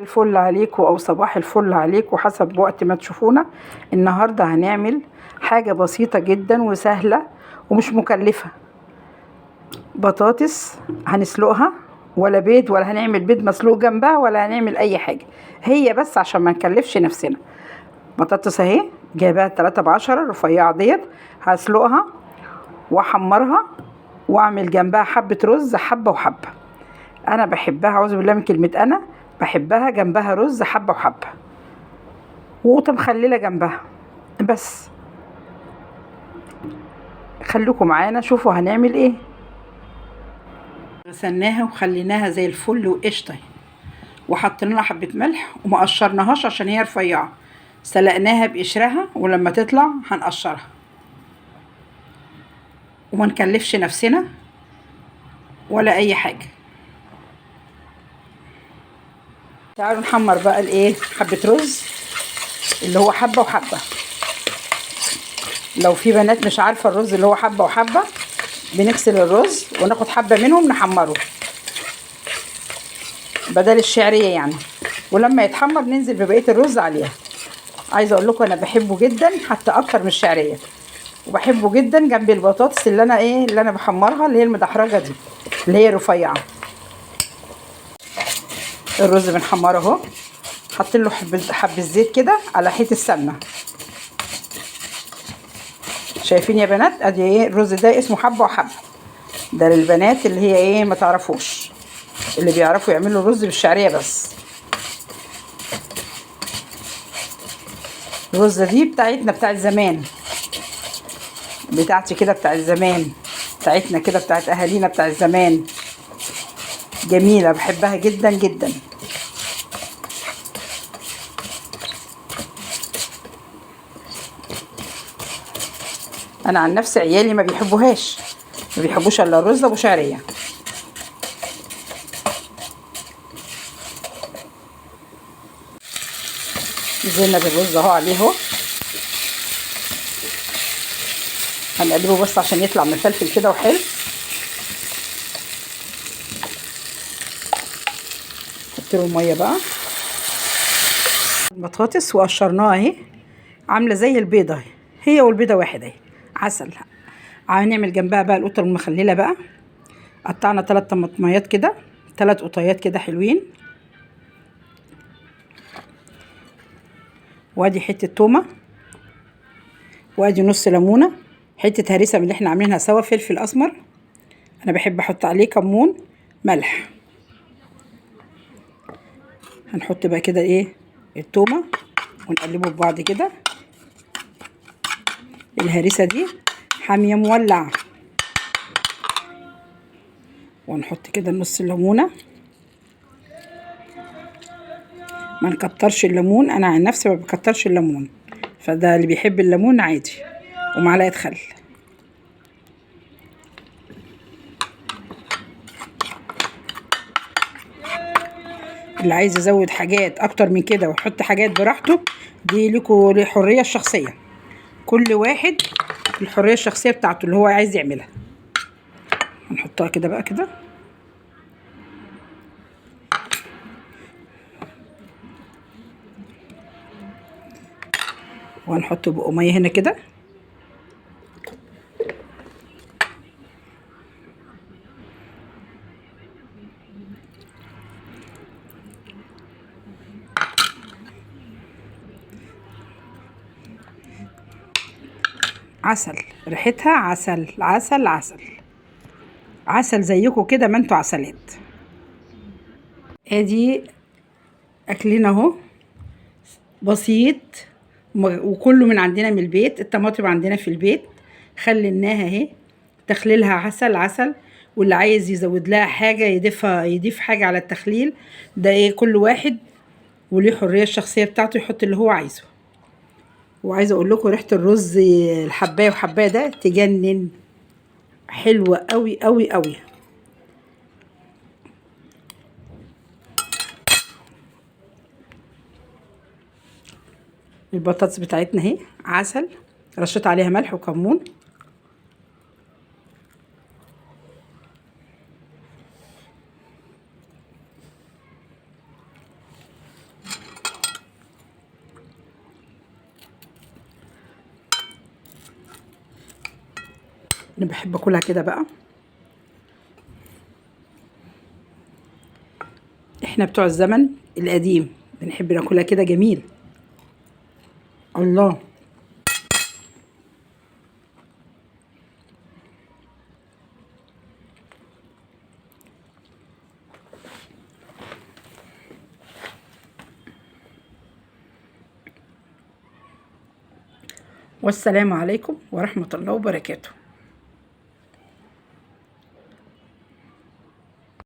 الفل عليكم او صباح الفل عليكم حسب وقت ما تشوفونا. النهارده هنعمل حاجه بسيطه جدا وسهله ومش مكلفه. بطاطس هنسلقها، ولا بيض، ولا هنعمل بيض مسلوق جنبها، ولا هنعمل اي حاجه. هي بس عشان ما نكلفش نفسنا. بطاطس اهي جايباها 3 ب10 رفيعه ديت. هسلقها واحمرها واعمل جنبها حبه رز، حبه وحبه. انا بحبها، اعوذ بالله من كلمه انا بحبها جنبها رز حبه وحبه، وقوطه مخلله جنبها. بس خليكم معانا شوفوا هنعمل ايه. غسلناها وخليناها زي الفل وقشطه، وحطينا لها حبه ملح وما قشرناهاش عشان هي رفيعه. سلقناها بقشرها، ولما تطلع هنقشرها وما نكلفش نفسنا ولا اي حاجه. تعالوا نحمر بقى الايه، حبه رز اللي هو حبه وحبه. لو في بنات مش عارفه الرز اللي هو حبه وحبه، بنغسل الرز وناخد حبه منهم نحمره بدل الشعريه يعني، ولما يتحمر ننزل ببقيه الرز عليها. عايزه اقول لكم انا بحبه جدا، حتى اكتر من الشعريه، وبحبه جدا جنب البطاطس اللي انا بحمرها، اللي هي المدحرجه دي اللي هي رفيعه. الرز بنحمره اهو، حاطين له حبه زيت كده على حته السمنه. شايفين يا بنات؟ ادي ايه الرز ده اسمه حبه وحبه. ده للبنات اللي هي ايه ما تعرفوش، اللي بيعرفوا يعملوا الرز بالشعريه بس. الرزه دي بتاعتنا بتاعت زمان، بتاعتي كده بتاعت زمان، بتاعتنا كده بتاعت اهالينا بتاعت زمان. جميله بحبها جدا جدا. انا عن نفسي عيالي ما بيحبوهاش، ما بيحبوش الا الرز ابو شعريه. نزلنا بالرز اهو عليه اهو، هنقلبه بس عشان يطلع مفلفل كده وحلو. نحط له الميه بقى. البطاطس وقشرناها اهي، عامله زي البيضه اهي، هي والبيضه واحد اهي. عسل. هنعمل جنبها بقى القطه المخلله بقى. قطعنا 3 طماطميات كده، 3 قطيات كده حلوين، وادي حته تومه، وادي نص ليمونه، حته هريسه من اللي احنا عاملينها سوا، فلفل اسمر، انا بحب احط عليه كمون، ملح. هنحط بقى كده ايه التومه ونقلبه ببعض كده. الهريسه دي حاميه مولعه. ونحط كده نص الليمونه، ما نكترش الليمون، انا عن نفسي ما بكترش الليمون، فده اللي بيحب الليمون عادي. ومعلقه خل. اللي عايز يزود حاجات اكتر من كده ويحط حاجات براحته، دي لكم الحريه الشخصيه، كل واحد الحريه الشخصيه بتاعته اللي هو عايز يعملها. هنحطها كده بقى كده، وهنحط بقى ميه هنا كده. عسل، ريحتها عسل عسل عسل عسل، زيكم كده ما انتوا عسلات. ادي اكلنا اهو بسيط، وكله من عندنا من البيت. الطماطم عندنا في البيت، خليناها اهي، تخليلها عسل عسل. واللي عايز يزود لها حاجه يضيف حاجه على التخليل ده، ايه كل واحد وليه حريه الشخصيه بتاعته يحط اللي هو عايزه. وعايزه اقول لكم ريحه الرز الحبايه وحبايه ده تجنن، حلوه قوي قوي قوي. البطاطس بتاعتنا اهي عسل، رشيت عليها ملح وكمون. انا بحب اكلها كده بقى. احنا بتوع الزمن القديم بنحب ناكلها كده، جميل. الله. والسلام عليكم ورحمة الله وبركاته.